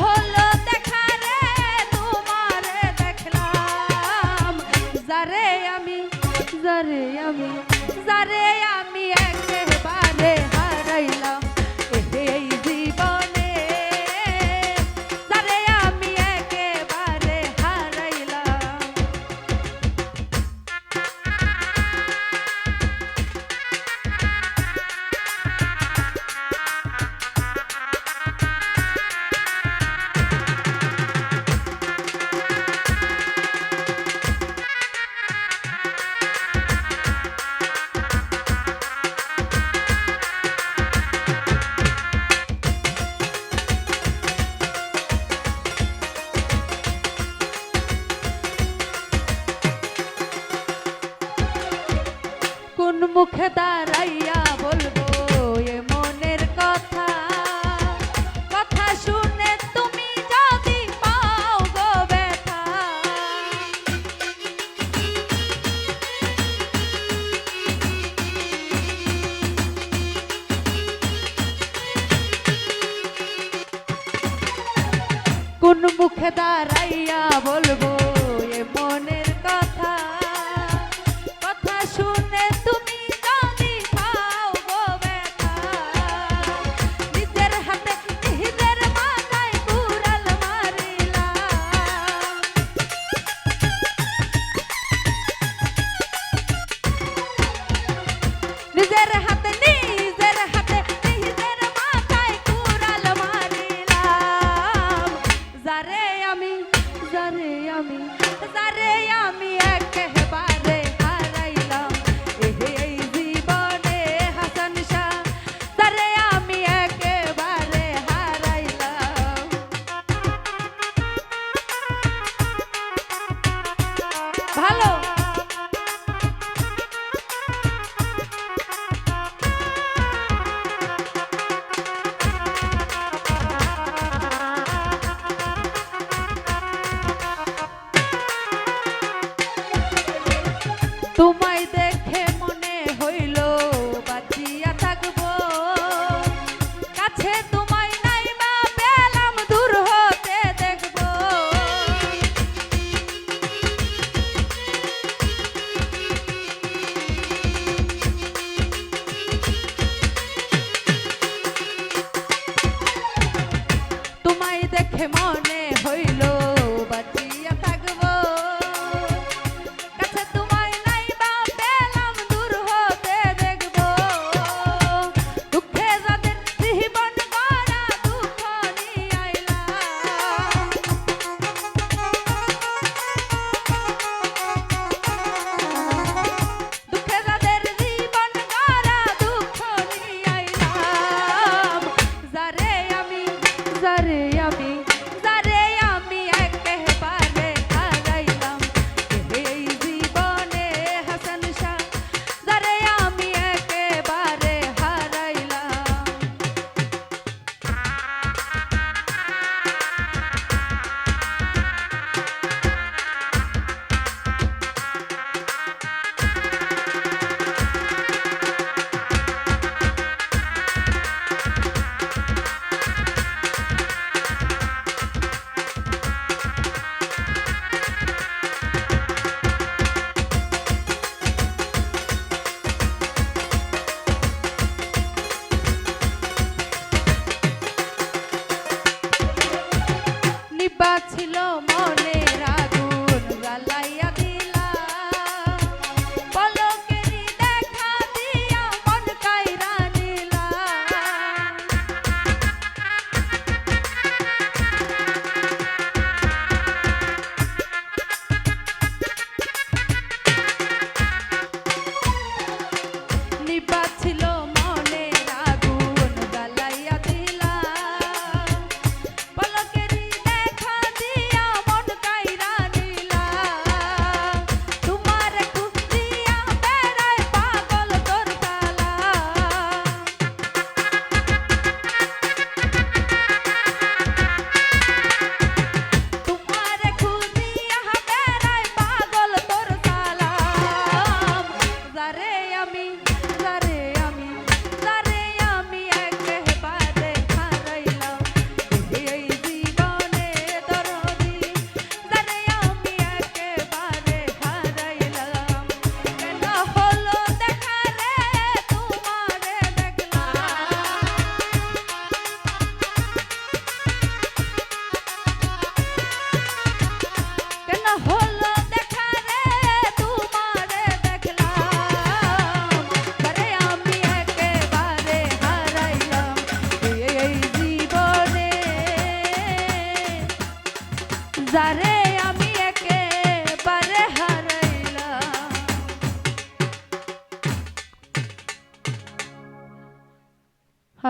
হলো দেখা রে তোমারে দেখলাম যারে আমি যারে আমি যারে আমি একেবারে হারাইলাম এই জীবনে যারে আমি একেবারে হারাইলাম। কোন মুখে দাঁড়াইয়া বলবো এ মনের কথা, কথা শুনে তুমি যদি পাও গো ব্যথা। কোন মুখে দাঁড়াইয়া বলবো এ মনের কথা, কথা শুনে তুমি যদি পাও গো ব্যথা। নিজের হাতে নিজের মাথায় কুড়াল মারিলাম, নিজের হাতে নিজের মাথায় কুড়াল মারিলাম যারে আমি যারে আমি যারে আমি একেবারে হারাইলাম এই জীবনে হাসান শাহ যারে আমি একেবারে হারাইলাম। ভালো তোমায় দেখে মনে হইল বাঁচিয়া থাকবো, কাছে তোমায় নাই বা পেলাম দূর হতে দেখবো। তোমায় দেখে মনে হইল বাঁচিয়া থাকবো, কাছে তোমায় নাই বা পেলাম দূর হতে দেখবো। দুঃখে যাদের জীবন গড়া দুঃখ নিয়ে আইলাম, দুঃখে যাদের জীবন গড়া দুঃখ নিয়ে আইলাম যারে আমি যারে আমি যারে আমি একেবারে হারাইলাম এই জীবনে হাসান শাহ যারে আমি একেবারে হারাইলাম। নিবা ছিল মনের আগুন জ্বালাইয়া দিলা, পলকেরই দেখা দিয়া মন কাইরা নিলা। নিবা ছিল মনের আগুন জ্বালাইয়া দিলা, পলকেরই দেখা দিয়া মন যারে